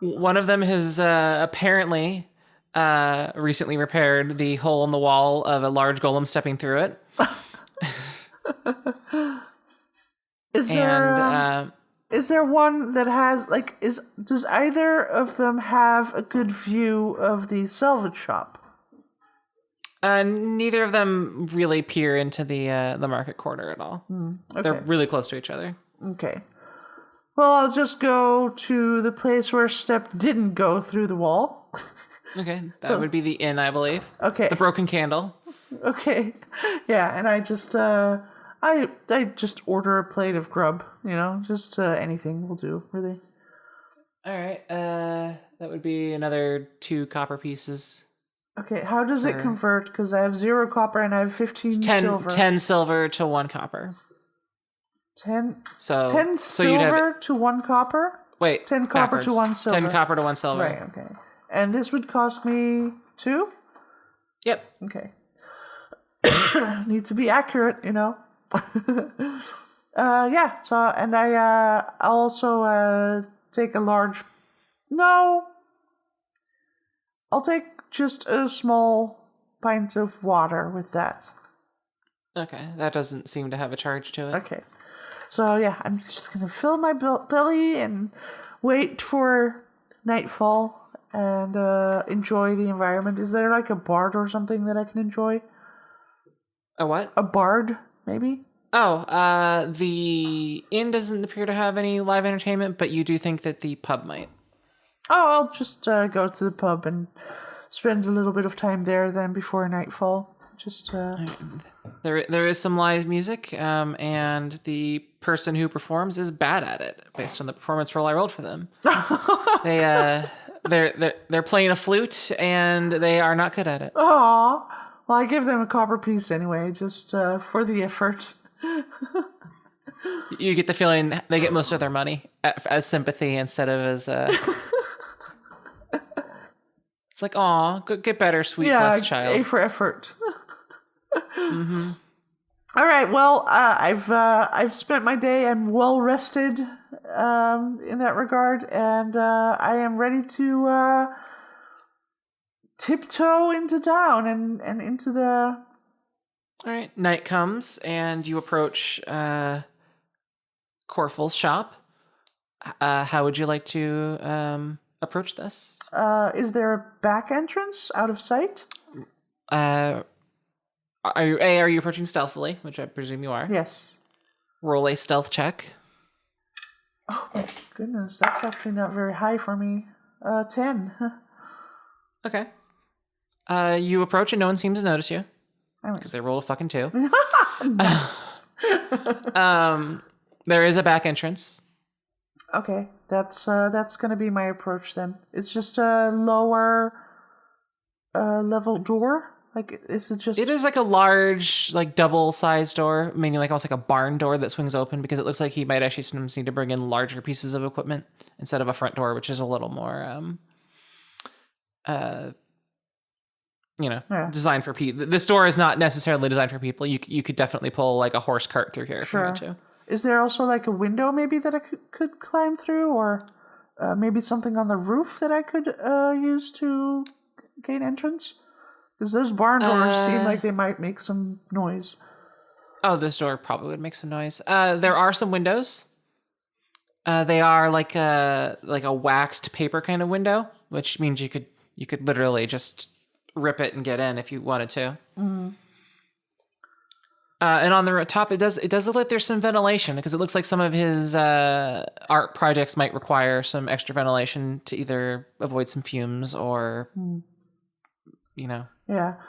Speaker 1: One of them has apparently recently repaired the hole in the wall of a large golem stepping through it.
Speaker 5: Is there one that has like does either of them have a good view of the salvage shop?
Speaker 1: Neither of them really peer into the market quarter at all.
Speaker 5: Okay.
Speaker 1: They're really close to each other.
Speaker 5: Okay. Well, I'll just go to the place where Step didn't go through the wall.
Speaker 1: Okay, that would be the inn, I believe.
Speaker 5: Okay.
Speaker 1: The broken candle.
Speaker 5: Okay. Yeah, and I just I just order a plate of grub, just anything will do, really.
Speaker 1: All right. That would be another 2 copper pieces.
Speaker 5: Okay, how does it convert? Because I have 0 copper and I have 15 silver.
Speaker 1: 10 silver to 1 copper.
Speaker 5: 10
Speaker 1: so
Speaker 5: silver to 1 copper?
Speaker 1: Wait.
Speaker 5: 10 copper
Speaker 1: backwards.
Speaker 5: to 1 silver.
Speaker 1: 10 copper to 1 silver.
Speaker 5: Right, okay. And this would cost me 2?
Speaker 1: Yep.
Speaker 5: Okay. Need to be accurate, Yeah, so, and I'll also take a large... No. I'll take just a small pint of water with that.
Speaker 1: Okay, that doesn't seem to have a charge to it.
Speaker 5: Okay. So, yeah, I'm just going to fill my belly and wait for nightfall and enjoy the environment. Is there like a bard or something that I can enjoy?
Speaker 1: A what?
Speaker 5: A bard, maybe?
Speaker 1: Oh, the inn doesn't appear to have any live entertainment, but you do think that the pub might.
Speaker 5: Oh, I'll just go to the pub and spend a little bit of time there then before nightfall. Just
Speaker 1: There is some live music, and the person who performs is bad at it, based on the performance roll I rolled for them. They're playing a flute, and they are not good at it.
Speaker 5: Oh, well, I give them a copper piece anyway, just for the effort.
Speaker 1: You get the feeling they get most of their money as sympathy instead of as. It's like, aw, get better, sweet blessed child.
Speaker 5: A for effort. Mm-hmm. All right. Well, I've spent my day. I'm well rested in that regard, and I am ready to tiptoe into town and into the.
Speaker 1: All right. Night comes, and you approach Corful's shop. How would you like to approach this?
Speaker 5: Is there a back entrance out of sight?
Speaker 1: Are you approaching stealthily, which I presume you are?
Speaker 5: Yes.
Speaker 1: Roll a stealth check.
Speaker 5: Oh my goodness, that's actually not very high for me. 10.
Speaker 1: Okay. You approach and no one seems to notice you. Because they rolled a fucking 2.
Speaker 5: Nice.
Speaker 1: There is a back entrance.
Speaker 5: Okay, that's gonna be my approach then. It's just a lower level door. Like, is it just?
Speaker 1: It is like a large, like double-sized door, meaning like almost like a barn door that swings open, because it looks like he might actually sometimes need to bring in larger pieces of equipment instead of a front door, which is a little more, designed for people. This door is not necessarily designed for people. You could definitely pull like a horse cart through here if you want to.
Speaker 5: Is there also like a window maybe that I could climb through, or maybe something on the roof that I could use to gain entrance? Because those barn doors seem like they might make some noise.
Speaker 1: Oh, this door probably would make some noise. There are some windows. They are like a waxed paper kind of window, which means you could literally just rip it and get in if you wanted to. Mm-hmm. And on the top, it does look like there's some ventilation, because it looks like some of his art projects might require some extra ventilation to either avoid some fumes or,
Speaker 5: Yeah.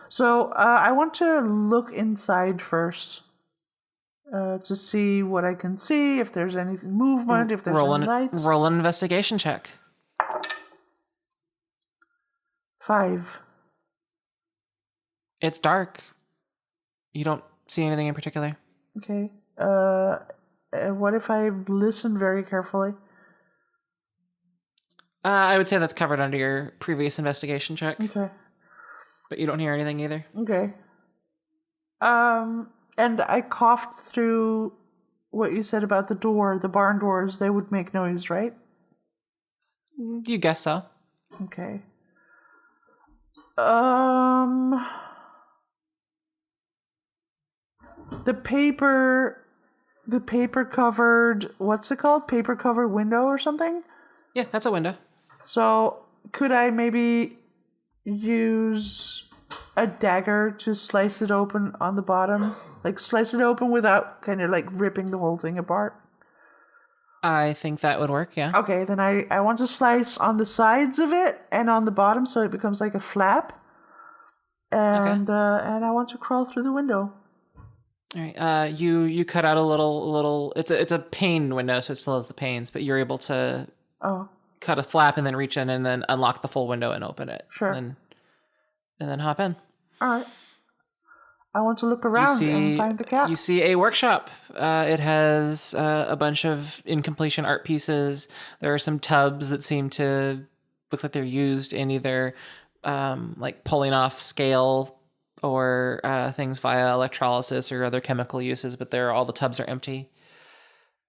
Speaker 5: So I want to look inside first to see what I can see, if there's any movement, if there's any light.
Speaker 1: Roll an investigation check.
Speaker 5: 5.
Speaker 1: It's dark. You don't see anything in particular.
Speaker 5: Okay. What if I listen very carefully?
Speaker 1: I would say that's covered under your previous investigation check.
Speaker 5: Okay.
Speaker 1: But you don't hear anything either.
Speaker 5: Okay. And I coughed through what you said about the door, the barn doors. They would make noise, right?
Speaker 1: You guess so.
Speaker 5: Okay. The paper covered, what's it called? Paper covered window or something?
Speaker 1: Yeah, that's a window.
Speaker 5: So could I maybe use a dagger to slice it open on the bottom? Like slice it open without kind of like ripping the whole thing apart?
Speaker 1: I think that would work, yeah.
Speaker 5: Okay, then I want to slice on the sides of it and on the bottom so it becomes like a flap. And and I want to crawl through the window.
Speaker 1: All right. You cut out a little. It's a pane window, so it still has the panes, but you're able to cut a flap and then reach in and then unlock the full window and open it.
Speaker 5: Sure.
Speaker 1: And then hop in.
Speaker 5: All right. I want to look around and find the cap.
Speaker 1: You see a workshop. It has a bunch of incompletion art pieces. There are some tubs that seem to looks like they're used in either like pulling off scale or things via electrolysis or other chemical uses, but all the tubs are empty.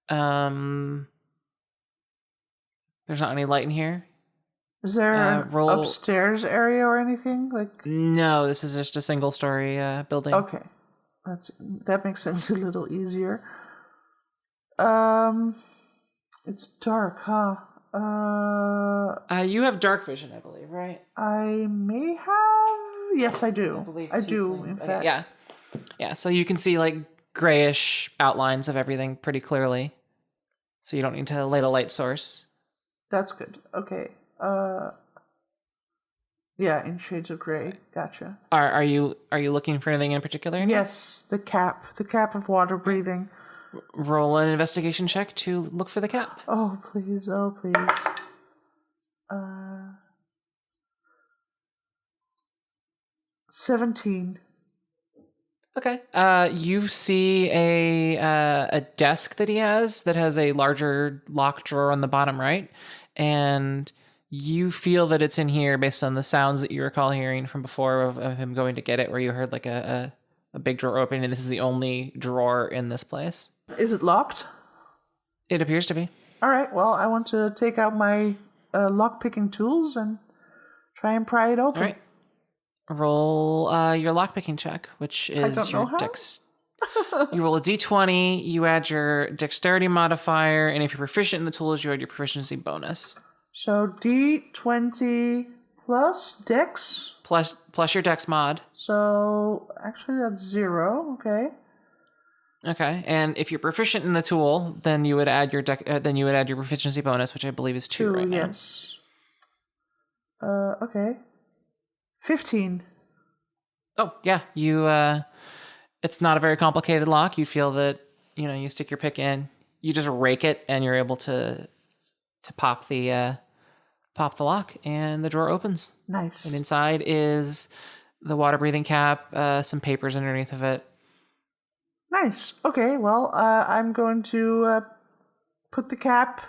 Speaker 1: There's not any light in here.
Speaker 5: Is there an upstairs area or anything?
Speaker 1: No, this is just a single-story building.
Speaker 5: Okay, that makes sense a little easier. It's dark, huh?
Speaker 1: You have dark vision, I believe, right?
Speaker 5: I may have. Yes, I do. I do, in fact.
Speaker 1: Yeah. So you can see like grayish outlines of everything pretty clearly. So you don't need to light a light source.
Speaker 5: That's good. Okay. Yeah, in shades of gray. Gotcha.
Speaker 1: Are you looking for anything in particular?
Speaker 5: Yes, the cap of water breathing.
Speaker 1: Roll an investigation check to look for the cap.
Speaker 5: Oh please. 17.
Speaker 1: Okay. You see a desk that he has that has a larger lock drawer on the bottom right, and you feel that it's in here based on the sounds that you recall hearing from before of him going to get it, where you heard like a big drawer open, and this is the only drawer in this place.
Speaker 5: Is it locked?
Speaker 1: It appears to be.
Speaker 5: All right, well, I want to take out my lock-picking tools and try and pry it open.
Speaker 1: All right. Roll your lockpicking check, which is your dex. You roll a d20, you add your dexterity modifier, and if you're proficient in the tools, you add your proficiency bonus.
Speaker 5: So D20 plus dex.
Speaker 1: Plus your dex mod.
Speaker 5: So actually that's 0, okay.
Speaker 1: Okay, and if you're proficient in the tool, then you would add your your proficiency bonus, which I believe is 2 right now.
Speaker 5: Yes. Okay. 15.
Speaker 1: Oh, yeah. You it's not a very complicated lock. You feel that, you stick your pick in, you just rake it, and you're able to pop the lock, and the drawer opens.
Speaker 5: Nice.
Speaker 1: And inside is the water breathing cap, some papers underneath of it.
Speaker 5: Nice. Okay, well, I'm going to put the cap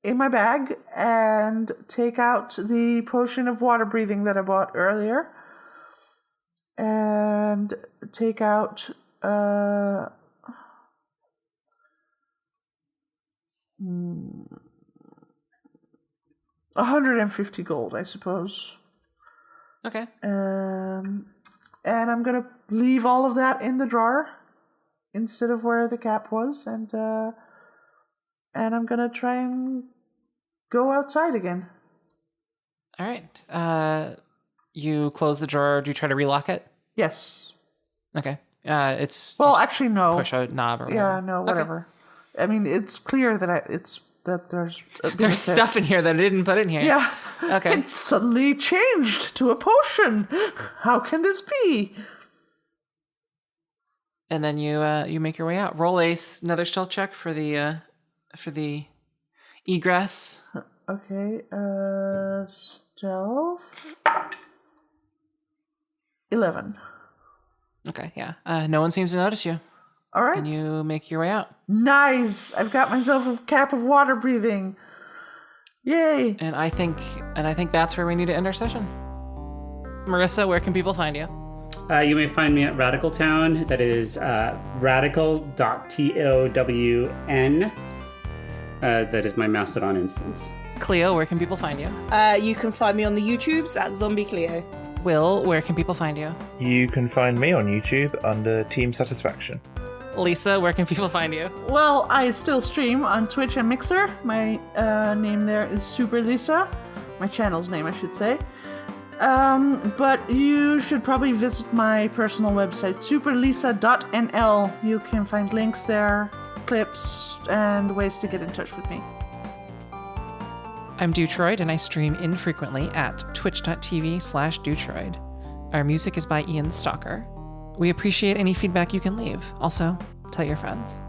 Speaker 5: in my bag and take out the potion of water breathing that I bought earlier. And take out 150 gold, I suppose.
Speaker 1: Okay.
Speaker 5: And I'm gonna leave all of that in the drawer instead of where the cap was, and I'm gonna try and go outside again.
Speaker 1: All right. You close the drawer. Do you try to relock it?
Speaker 5: Yes.
Speaker 1: Okay. It's
Speaker 5: Well,
Speaker 1: just
Speaker 5: actually, no.
Speaker 1: push a knob or whatever.
Speaker 5: Yeah, no, whatever. Okay. I mean, it's clear that
Speaker 1: there's stuff in here that I didn't put in here.
Speaker 5: Yeah.
Speaker 1: Okay.
Speaker 5: It suddenly changed to a potion. How can this be?
Speaker 1: And then you make your way out. Roll another stealth check for the egress.
Speaker 5: Okay. Stealth. 11.
Speaker 1: Okay. Yeah. No one seems to notice you.
Speaker 5: All right.
Speaker 1: And you make your way out.
Speaker 5: Nice. I've got myself a cap of water breathing. Yay.
Speaker 1: And I think that's where we need to end our session. Marissa, where can people find you?
Speaker 2: You may find me at Radical Town. That is radical.town. That is my Mastodon instance.
Speaker 1: Cleo, where can people find you?
Speaker 3: You can find me on the YouTubes at Zombie Cleo.
Speaker 1: Will, where can people find you?
Speaker 4: You can find me on YouTube under Team Satisfaction.
Speaker 1: Lisa, where can people find you?
Speaker 5: Well, I still stream on Twitch and Mixer. My name there is Super Lisa. My channel's name, I should say. But you should probably visit my personal website, superlisa.nl. You can find links there, clips, and ways to get in touch with me.
Speaker 1: I'm dewtroid, and I stream infrequently at twitch.tv/dewtroid. Our music is by Ian Stalker. We appreciate any feedback you can leave. Also, tell your friends.